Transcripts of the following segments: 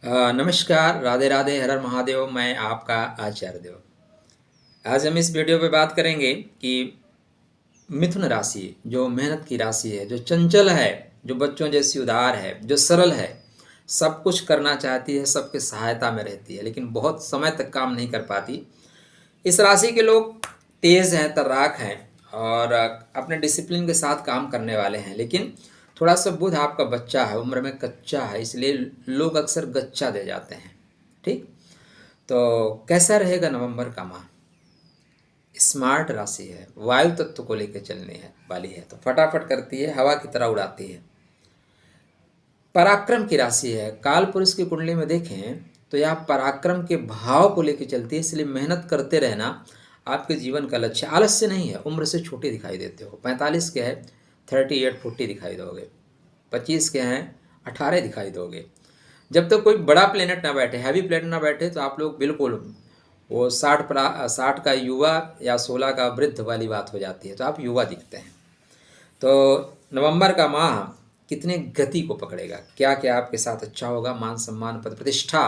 नमस्कार, राधे राधे, हर हर महादेव। मैं आपका आचार्य देव। आज हम इस वीडियो पे बात करेंगे कि मिथुन राशि जो मेहनत की राशि है, जो चंचल है, जो बच्चों जैसी उदार है, जो सरल है, सब कुछ करना चाहती है, सबके सहायता में रहती है, लेकिन बहुत समय तक काम नहीं कर पाती। इस राशि के लोग तेज हैं, तर्राक हैं और अपने डिसिप्लिन के साथ काम करने वाले हैं, लेकिन थोड़ा सा बुध आपका बच्चा है, उम्र में कच्चा है, इसलिए लोग अक्सर गच्चा दे जाते हैं। ठीक, तो कैसा रहेगा नवंबर का माह? स्मार्ट राशि है, वायु तत्व को लेकर चलने है वाली है, तो फटाफट करती है, हवा की तरह उड़ाती है। पराक्रम की राशि है। काल पुरुष की कुंडली में देखें तो यह पराक्रम के भाव को लेकर चलती है, इसलिए मेहनत करते रहना आपके जीवन का लक्ष्य। आलस्य नहीं है। उम्र से छोटे दिखाई देते हो। 45 के है 38-40 दिखाई दोगे। 25 के हैं 18 दिखाई दोगे। जब तक कोई बड़ा प्लेनेट ना बैठे, हैवी प्लेनेट ना बैठे, तो आप लोग बिल्कुल वो 60 का युवा या 16 का वृद्ध वाली बात हो जाती है, तो आप युवा दिखते हैं। तो नवंबर का माह कितने गति को पकड़ेगा, क्या क्या आपके साथ अच्छा होगा, मान सम्मान, पद प्रतिष्ठा,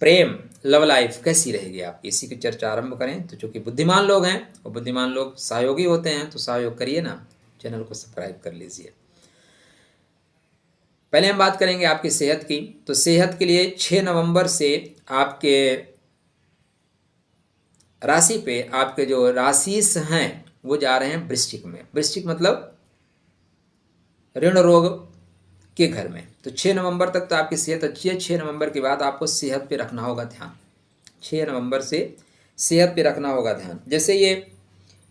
प्रेम, लव लाइफ कैसी रहेगी आपकी, इसी की चर्चा आरंभ करें। तो चूंकि बुद्धिमान लोग हैं और बुद्धिमान लोग सहयोगी होते हैं, तो सहयोग करिए ना, चैनल को सब्सक्राइब कर लीजिए। पहले हम बात करेंगे आपकी सेहत की। तो सेहत के लिए 6 नवंबर से आपके राशि पे आपके जो राशिस हैं वो जा रहे हैं वृश्चिक में। वृश्चिक मतलब ऋण रोग के घर में। तो 6 नवंबर तक तो आपकी सेहत अच्छी है। 6 नवंबर के बाद आपको सेहत पे रखना होगा ध्यान। 6 नवंबर से सेहत पे रखना होगा ध्यान। जैसे ये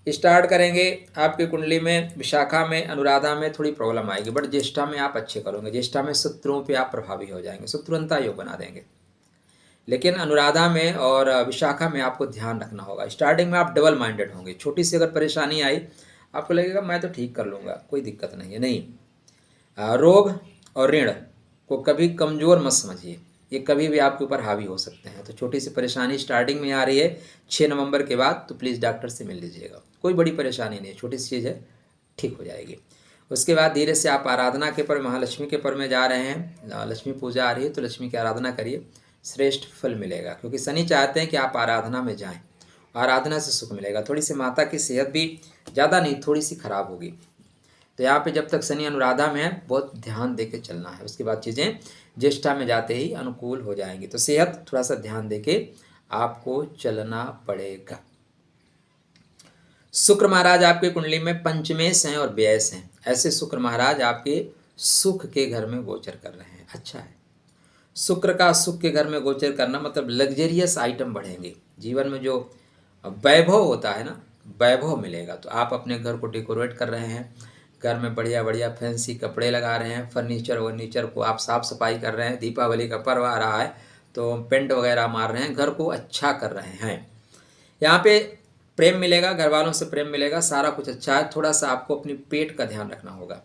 स्टार्ट करेंगे आपकी कुंडली में, विशाखा में, अनुराधा में थोड़ी प्रॉब्लम आएगी, बट ज्येष्ठा में आप अच्छे करोगे। ज्येष्ठा में शत्रुओं पे आप प्रभावी हो जाएंगे, शत्रुंता योग बना देंगे। लेकिन अनुराधा में और विशाखा में आपको ध्यान रखना होगा। स्टार्टिंग में आप डबल माइंडेड होंगे। छोटी सी अगर परेशानी आई, आपको लगेगा मैं तो ठीक कर लूँगा, कोई दिक्कत नहीं है। नहीं, रोग और ऋण को कभी कमज़ोर मत समझिए, ये कभी भी आपके ऊपर हावी हो सकते हैं। तो छोटी सी परेशानी स्टार्टिंग में आ रही है 6 नवंबर के बाद, तो प्लीज़ डॉक्टर से मिल लीजिएगा। कोई बड़ी परेशानी नहीं है, छोटी सी चीज़ है, ठीक हो जाएगी। उसके बाद धीरे से आप आराधना के पर्व, महालक्ष्मी के पर्व में जा रहे हैं। लक्ष्मी पूजा आ रही है, तो लक्ष्मी की आराधना करिए, श्रेष्ठ फल मिलेगा। क्योंकि शनि चाहते हैं कि आप आराधना में जाएं, आराधना से सुख मिलेगा। थोड़ी सी माता की सेहत भी ज़्यादा नहीं, थोड़ी सी खराब होगी। तो यहाँ पे जब तक शनि अनुराधा में है, बहुत ध्यान दे के चलना है। उसके बाद चीज़ें ज्येष्ठा में जाते ही अनुकूल हो जाएंगी। तो सेहत थोड़ा सा ध्यान दे के आपको चलना पड़ेगा। शुक्र महाराज आपके कुंडली में पंचमेश हैं और व्ययस हैं। ऐसे शुक्र महाराज आपके सुख के घर में गोचर कर रहे हैं। अच्छा है, शुक्र का सुख के घर में गोचर करना मतलब लग्जरियस आइटम बढ़ेंगे। जीवन में जो वैभव होता है ना, वैभव मिलेगा। तो आप अपने घर को डेकोरेट कर रहे हैं, घर में बढ़िया बढ़िया फैंसी कपड़े लगा रहे हैं, फर्नीचर वर्नीचर को आप साफ सफाई कर रहे हैं, दीपावली का पर्व आ रहा है तो पेंट वगैरह मार रहे हैं, घर को अच्छा कर रहे हैं। यहाँ पे प्रेम मिलेगा, घर वालों से प्रेम मिलेगा, सारा कुछ अच्छा है। थोड़ा सा आपको अपनी पेट का ध्यान रखना होगा,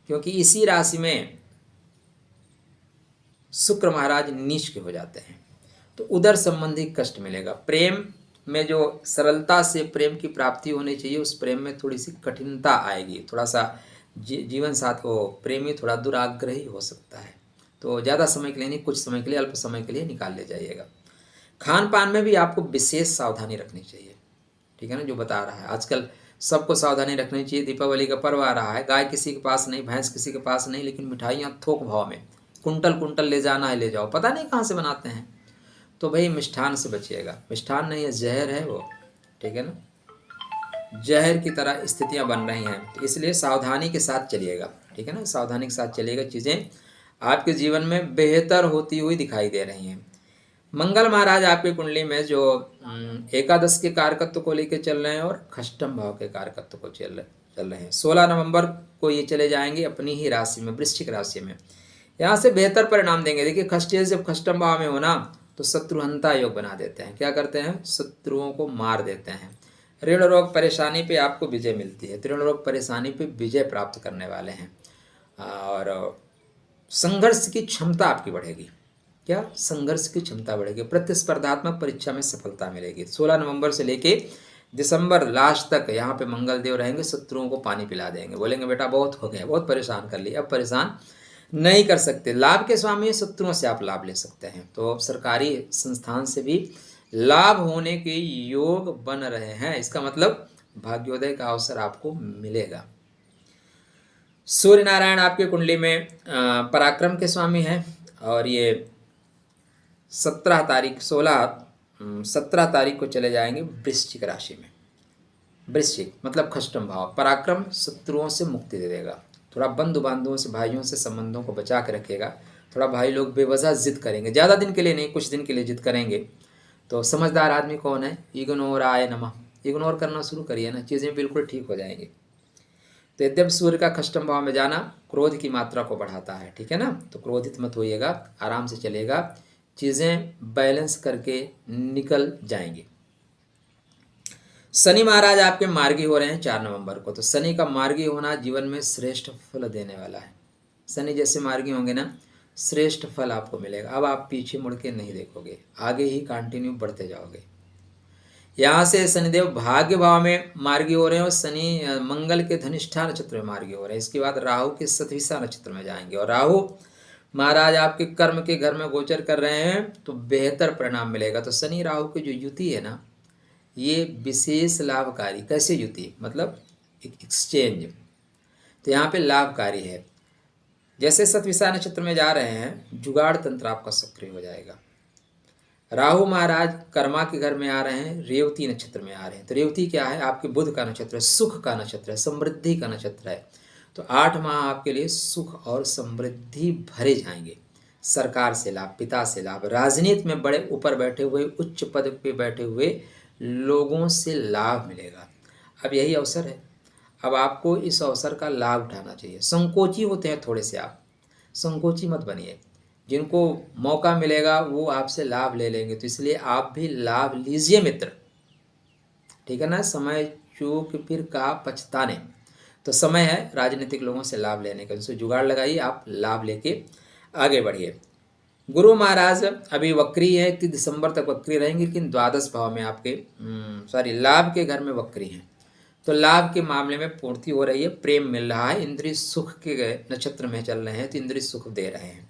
क्योंकि इसी राशि में शुक्र महाराज नीच के हो जाते हैं, तो उदर संबंधी कष्ट मिलेगा। प्रेम में जो सरलता से प्रेम की प्राप्ति होनी चाहिए, उस प्रेम में थोड़ी सी कठिनता आएगी। थोड़ा सा जीवन साथ को प्रेमी थोड़ा दुराग्रही हो सकता है। तो ज़्यादा समय के लिए नहीं, कुछ समय के लिए, अल्प समय के लिए निकाल ले जाइएगा। खान पान में भी आपको विशेष सावधानी रखनी चाहिए, ठीक है ना। जो बता रहा है, आजकल सबको सावधानी रखनी चाहिए। दीपावली का पर्व आ रहा है, गाय किसी के पास नहीं, भैंस किसी के पास नहीं, लेकिन मिठाइयाँ थोक भाव में, कुंटल कुंटल ले जाना है ले जाओ, पता नहीं कहाँ से बनाते हैं। तो भाई मिष्ठान से बचिएगा। मिष्ठान नहीं है, जहर है वो, ठीक है ना। जहर की तरह स्थितियां बन रही हैं, तो इसलिए सावधानी के साथ चलिएगा, ठीक है ना। सावधानी के साथ चलिएगा, चीज़ें आपके जीवन में बेहतर होती हुई दिखाई दे रही हैं। मंगल महाराज आपकी कुंडली में जो एकादश के कारकत्व को लेकर चल रहे हैं और खष्टम भाव के कारकत्व को चल रहे हैं। 16 नवंबर को ये चले जाएंगे अपनी ही राशि में, वृश्चिक राशि में। यहाँ से बेहतर परिणाम देंगे। देखिए, खष्टे जब खष्टम भाव में होना तो शत्रुहंता योग बना देते हैं। क्या करते हैं? शत्रुओं को मार देते हैं। ऋण रोग परेशानी पे आपको विजय मिलती है। ऋण रोग परेशानी पे विजय प्राप्त करने वाले हैं और संघर्ष की क्षमता आपकी बढ़ेगी। क्या? संघर्ष की क्षमता बढ़ेगी। प्रतिस्पर्धात्मक परीक्षा में सफलता मिलेगी। 16 नवंबर से लेके दिसंबर लास्ट तक यहाँ पे मंगल देव रहेंगे, शत्रुओं को पानी पिला देंगे, बोलेंगे बेटा बहुत हो गया, बहुत परेशान कर लिया, अब परेशान नहीं कर सकते। लाभ के स्वामी शत्रुओं से आप लाभ ले सकते हैं। तो सरकारी संस्थान से भी लाभ होने के योग बन रहे हैं, इसका मतलब भाग्योदय का अवसर आपको मिलेगा। सूर्य नारायण आपकी कुंडली में पराक्रम के स्वामी हैं और ये 17 तारीख को चले जाएंगे वृश्चिक राशि में। वृश्चिक मतलब खष्टम भाव। पराक्रम शत्रुओं से मुक्ति दे देगा, थोड़ा बंधु बांधवों से, भाइयों से संबंधों को बचा के रखेगा। थोड़ा भाई लोग बेवजह जिद करेंगे, ज़्यादा दिन के लिए नहीं, कुछ दिन के लिए जिद करेंगे। तो समझदार आदमी कौन है? इग्नोर आय नमः, इग्नोर करना शुरू करिए ना, चीज़ें बिल्कुल ठीक हो जाएंगी। तो यद्यप सूर्य का खष्टम भाव में जाना क्रोध की मात्रा को बढ़ाता है, ठीक है ना, तो क्रोधित मत होइएगा, आराम से चलेगा, चीज़ें बैलेंस करके निकल जाएंगी। शनि महाराज आपके मार्गी हो रहे हैं 4 नवंबर को। तो शनि का मार्गी होना जीवन में श्रेष्ठ फल देने वाला है। शनि जैसे मार्गी होंगे ना, श्रेष्ठ फल आपको मिलेगा। अब आप पीछे मुड़ के नहीं देखोगे, आगे ही कंटिन्यू बढ़ते जाओगे। यहाँ से शनिदेव भाग्य भाव में मार्गी हो रहे हैं और शनि मंगल के धनिष्ठा नक्षत्र में मार्गी हो रहे हैं। इसके बाद राहु के सतविसा नक्षत्र में जाएंगे और राहु महाराज आपके कर्म के घर में गोचर कर रहे हैं, तो बेहतर परिणाम मिलेगा। तो शनि राहु की जो युति है ना, ये विशेष लाभकारी। कैसे युति? मतलब एक एक्सचेंज, तो यहाँ पे लाभकारी है। जैसे सतविसा नक्षत्र में जा रहे हैं, जुगाड़ तंत्र आपका सक्रिय हो जाएगा। राहु महाराज कर्मा के घर में आ रहे हैं, रेवती नक्षत्र में आ रहे हैं। तो रेवती क्या है? आपके बुध का नक्षत्र है, सुख का नक्षत्र है, समृद्धि का नक्षत्र है। तो 8 माह आपके लिए सुख और समृद्धि भरे जाएंगे। सरकार से लाभ, पिता से लाभ, राजनीति में बड़े ऊपर बैठे हुए, उच्च पद पे बैठे हुए लोगों से लाभ मिलेगा। अब यही अवसर है, अब आपको इस अवसर का लाभ उठाना चाहिए। संकोची होते हैं थोड़े से आप, संकोची मत बनिए। जिनको मौका मिलेगा वो आपसे लाभ ले लेंगे, तो इसलिए आप भी लाभ लीजिए मित्र, ठीक है ना। समय चूक फिर का पछताने, तो समय है राजनीतिक लोगों से लाभ लेने का, उनसे जुगाड़ लगाइए, आप लाभ लेके आगे बढ़िए। गुरु महाराज अभी वक्री है, 30 दिसंबर तक वक्री रहेंगे, लेकिन द्वादश भाव में आपके लाभ के घर में वक्री हैं। तो लाभ के मामले में पूर्ति हो रही है, प्रेम मिल रहा है, इंद्रिय सुख के नक्षत्र में चल रहे हैं तो इंद्रिय सुख दे रहे हैं।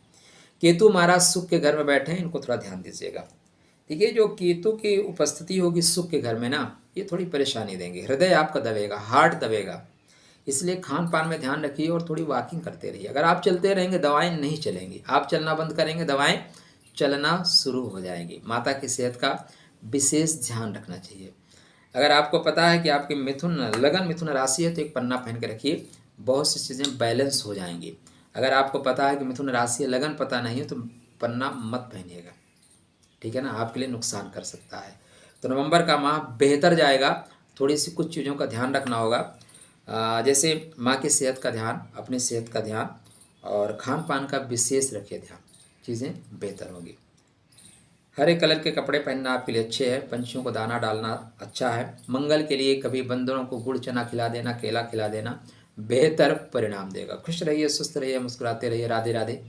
केतु महाराज सुख के घर में बैठे हैं, इनको थोड़ा ध्यान दीजिएगा। ठीक है, जो केतु की उपस्थिति होगी सुख के घर में ना, ये थोड़ी परेशानी देंगे, हृदय आपका दबेगा, हार्ट दबेगा, इसलिए खान पान में ध्यान रखिए और थोड़ी वॉकिंग करते रहिए। अगर आप चलते रहेंगे दवाएं नहीं चलेंगी, आप चलना बंद करेंगे दवाएं चलना शुरू हो जाएंगी। माता की सेहत का विशेष ध्यान रखना चाहिए। अगर आपको पता है कि आपकी मिथुन राशि है, तो एक पन्ना पहन के रखिए, बहुत सी चीज़ें बैलेंस हो जाएंगी। अगर आपको पता है कि मिथुन राशि है, लगन पता नहीं है, तो पन्ना मत पहनिएगा, ठीक है ना, आपके लिए नुकसान कर सकता है। तो नवंबर का माह बेहतर जाएगा, थोड़ी सी कुछ चीज़ों का ध्यान रखना होगा, जैसे माँ की सेहत का ध्यान, अपनी सेहत का ध्यान और खान पान का विशेष रखिए ध्यान, चीज़ें बेहतर होंगी। हरे कलर के कपड़े पहनना आपके लिए अच्छे हैं, पंछियों को दाना डालना अच्छा है। मंगल के लिए कभी बंदरों को गुड़ चना खिला देना, केला खिला देना बेहतर परिणाम देगा। खुश रहिए, स्वस्थ रहिए, मुस्कुराते रहिए। राधे राधे।